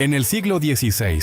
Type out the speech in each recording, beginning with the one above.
En el siglo XVI,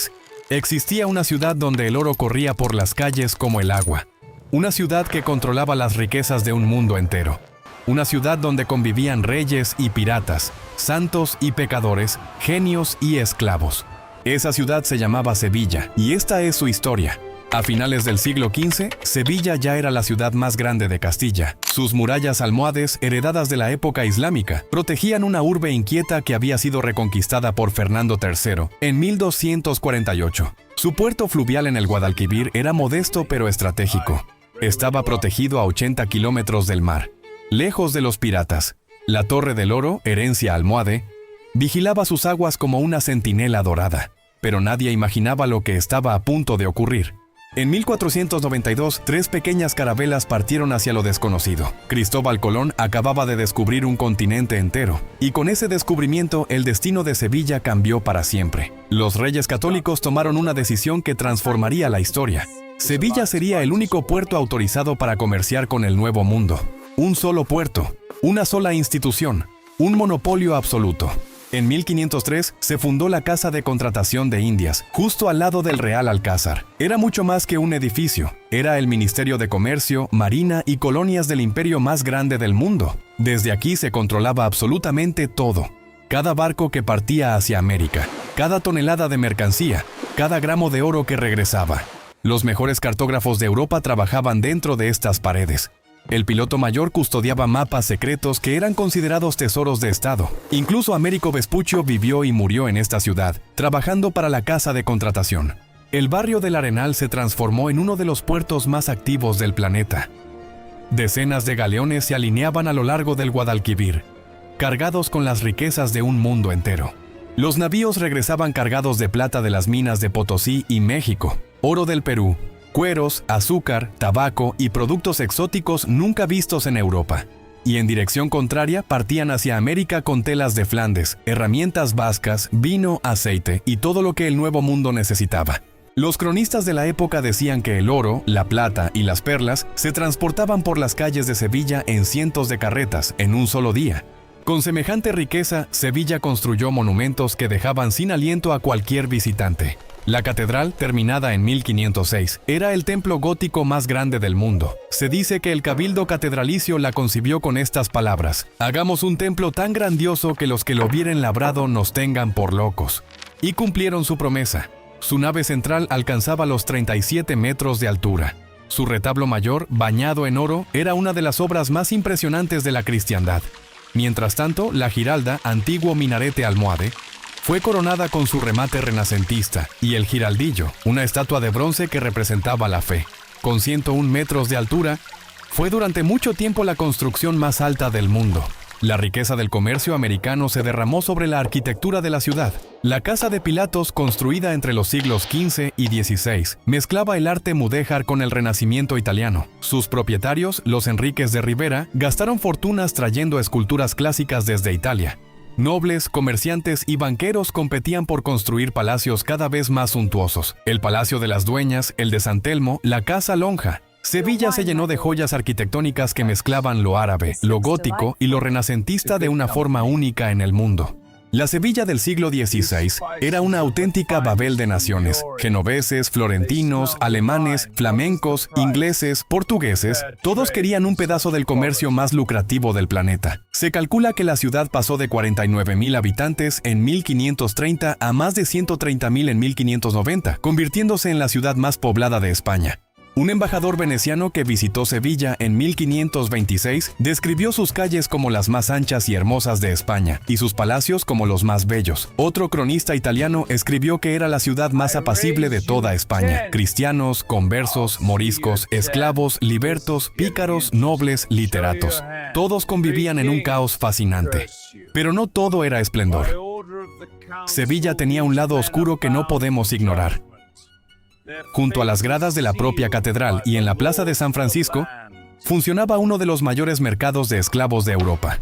existía una ciudad donde el oro corría por las calles como el agua. Una ciudad que controlaba las riquezas de un mundo entero. Una ciudad donde convivían reyes y piratas, santos y pecadores, genios y esclavos. Esa ciudad se llamaba Sevilla, y esta es su historia. A finales del siglo XV, Sevilla ya era la ciudad más grande de Castilla. Sus murallas almohades, heredadas de la época islámica, protegían una urbe inquieta que había sido reconquistada por Fernando III en 1248. Su puerto fluvial en el Guadalquivir era modesto pero estratégico. Estaba protegido a 80 kilómetros del mar, lejos de los piratas. La Torre del Oro, herencia almohade, vigilaba sus aguas como una centinela dorada, pero nadie imaginaba lo que estaba a punto de ocurrir. En 1492, 3 pequeñas carabelas partieron hacia lo desconocido. Cristóbal Colón acababa de descubrir un continente entero, y con ese descubrimiento el destino de Sevilla cambió para siempre. Los reyes católicos tomaron una decisión que transformaría la historia. Sevilla sería el único puerto autorizado para comerciar con el Nuevo Mundo. Un solo puerto, una sola institución, un monopolio absoluto. En 1503 se fundó la Casa de Contratación de Indias, justo al lado del Real Alcázar. Era mucho más que un edificio. Era el Ministerio de Comercio, Marina y Colonias del imperio más grande del mundo. Desde aquí se controlaba absolutamente todo. Cada barco que partía hacia América, cada tonelada de mercancía, cada gramo de oro que regresaba. Los mejores cartógrafos de Europa trabajaban dentro de estas paredes. El piloto mayor custodiaba mapas secretos que eran considerados tesoros de Estado. Incluso Américo Vespuccio vivió y murió en esta ciudad, trabajando para la Casa de Contratación. El barrio del Arenal se transformó en uno de los puertos más activos del planeta. Decenas de galeones se alineaban a lo largo del Guadalquivir, cargados con las riquezas de un mundo entero. Los navíos regresaban cargados de plata de las minas de Potosí y México, oro del Perú, cueros, azúcar, tabaco y productos exóticos nunca vistos en Europa. Y en dirección contraria partían hacia América con telas de Flandes, herramientas vascas, vino, aceite y todo lo que el Nuevo Mundo necesitaba. Los cronistas de la época decían que el oro, la plata y las perlas se transportaban por las calles de Sevilla en cientos de carretas en un solo día. Con semejante riqueza, Sevilla construyó monumentos que dejaban sin aliento a cualquier visitante. La catedral, terminada en 1506, era el templo gótico más grande del mundo. Se dice que el cabildo catedralicio la concibió con estas palabras: «Hagamos un templo tan grandioso que los que lo vieren labrado nos tengan por locos». Y cumplieron su promesa. Su nave central alcanzaba los 37 metros de altura. Su retablo mayor, bañado en oro, era una de las obras más impresionantes de la cristiandad. Mientras tanto, la Giralda, antiguo minarete almohade, fue coronada con su remate renacentista, y el giraldillo, una estatua de bronce que representaba la fe, con 101 metros de altura, fue durante mucho tiempo la construcción más alta del mundo. La riqueza del comercio americano se derramó sobre la arquitectura de la ciudad. La Casa de Pilatos, construida entre los siglos XV y XVI, mezclaba el arte mudéjar con el renacimiento italiano. Sus propietarios, los Enríquez de Rivera, gastaron fortunas trayendo esculturas clásicas desde Italia. Nobles, comerciantes y banqueros competían por construir palacios cada vez más suntuosos. El Palacio de las Dueñas, el de San Telmo, la Casa Lonja. Sevilla se llenó de joyas arquitectónicas que mezclaban lo árabe, lo gótico y lo renacentista de una forma única en el mundo. La Sevilla del siglo XVI era una auténtica Babel de naciones. Genoveses, florentinos, alemanes, flamencos, ingleses, portugueses, todos querían un pedazo del comercio más lucrativo del planeta. Se calcula que la ciudad pasó de 49.000 habitantes en 1530 a más de 130.000 en 1590, convirtiéndose en la ciudad más poblada de España. Un embajador veneciano que visitó Sevilla en 1526 describió sus calles como las más anchas y hermosas de España, y sus palacios como los más bellos. Otro cronista italiano escribió que era la ciudad más apacible de toda España. Cristianos, conversos, moriscos, esclavos, libertos, pícaros, nobles, literatos. Todos convivían en un caos fascinante. Pero no todo era esplendor. Sevilla tenía un lado oscuro que no podemos ignorar. Junto a las gradas de la propia catedral y en la plaza de San Francisco, funcionaba uno de los mayores mercados de esclavos de Europa.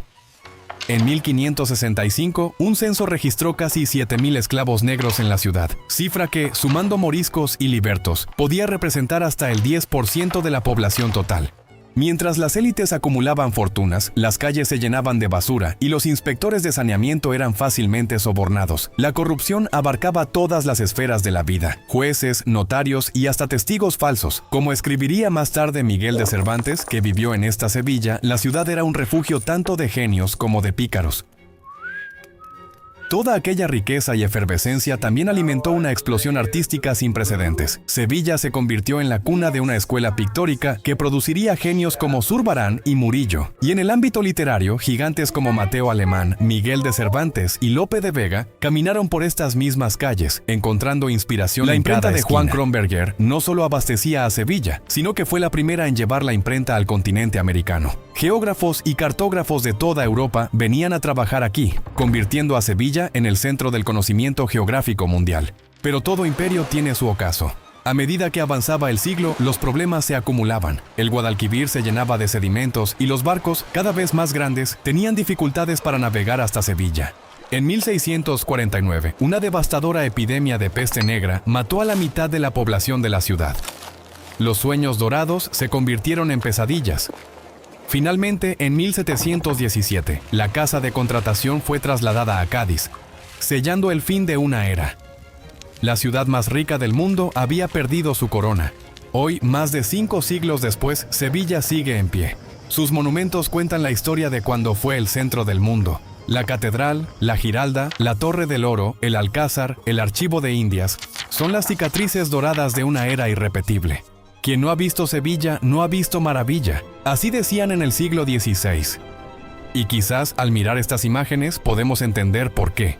En 1565, un censo registró casi 7.000 esclavos negros en la ciudad, cifra que, sumando moriscos y libertos, podía representar hasta el 10% de la población total. Mientras las élites acumulaban fortunas, las calles se llenaban de basura y los inspectores de saneamiento eran fácilmente sobornados. La corrupción abarcaba todas las esferas de la vida: jueces, notarios y hasta testigos falsos. Como escribiría más tarde Miguel de Cervantes, que vivió en esta Sevilla, la ciudad era un refugio tanto de genios como de pícaros. Toda aquella riqueza y efervescencia también alimentó una explosión artística sin precedentes. Sevilla se convirtió en la cuna de una escuela pictórica que produciría genios como Zurbarán y Murillo. Y en el ámbito literario, gigantes como Mateo Alemán, Miguel de Cervantes y Lope de Vega caminaron por estas mismas calles, encontrando inspiración en cada esquina. La imprenta de Juan Kronberger no solo abastecía a Sevilla, sino que fue la primera en llevar la imprenta al continente americano. Geógrafos y cartógrafos de toda Europa venían a trabajar aquí, convirtiendo a Sevilla en el centro del conocimiento geográfico mundial. Pero todo imperio tiene su ocaso. A medida que avanzaba el siglo, los problemas se acumulaban. El Guadalquivir se llenaba de sedimentos y los barcos, cada vez más grandes, tenían dificultades para navegar hasta Sevilla. En 1649, una devastadora epidemia de peste negra mató a la mitad de la población de la ciudad. Los sueños dorados se convirtieron en pesadillas. Finalmente, en 1717, la casa de contratación fue trasladada a Cádiz, sellando el fin de una era. La ciudad más rica del mundo había perdido su corona. Hoy, más de 5 siglos después, Sevilla sigue en pie. Sus monumentos cuentan la historia de cuando fue el centro del mundo. La catedral, la Giralda, la Torre del Oro, el Alcázar, el Archivo de Indias, son las cicatrices doradas de una era irrepetible. Quien no ha visto Sevilla, no ha visto maravilla. Así decían en el siglo XVI. Y quizás al mirar estas imágenes podemos entender por qué.